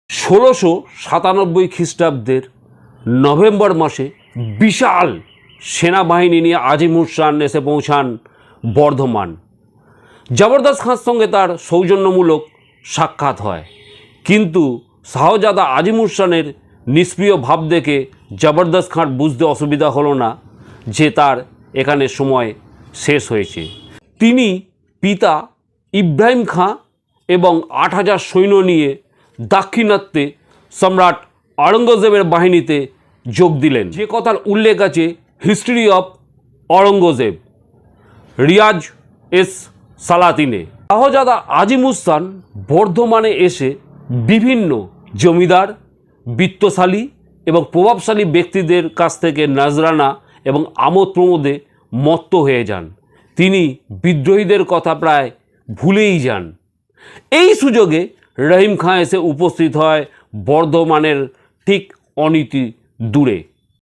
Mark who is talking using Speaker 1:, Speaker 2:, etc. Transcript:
Speaker 1: 1697 খ্রিস্টাব্দের নভেম্বর মাসে বিশাল সেনাবাহিনী নিয়ে আজিমুর শান এসে পৌঁছান বর্ধমান। জবরদস্ত খাঁর সঙ্গে তার সৌজন্যমূলক সাক্ষাৎ হয়, কিন্তু শাহজাদা আজিমুর শানের নিষ্ক্রিয় ভাব দেখে জবরদস্ত খাঁর বুঝতে অসুবিধা হলো না যে তার এখানে সময় শেষ হয়েছে। তিনি পিতা ইব্রাহিম খাঁ এবং 8000 সৈন্য নিয়ে দাক্ষিণাত্যে সম্রাট আওরঙ্গজেবের বাহিনীতে যোগ দিলেন, যে কথার উল্লেখ আছে হিস্ট্রি অফ আওরঙ্গজেব রিয়াজ এস সালাতিনে। শাহজাদা আজিমুর শান বর্ধমানে এসে বিভিন্ন জমিদার, বিত্তশালী এবং প্রভাবশালী ব্যক্তিদের কাছ থেকে নজরানা এবং আমোদ প্রমোদে মত্ত হয়ে যান। তিনি বিদ্রোহীদের কথা প্রায় ভুলেই যান। এই সুযোগে রহিম খাঁ এসে উপস্থিত হয় বর্ধমানের ঠিক অনতি দূরে।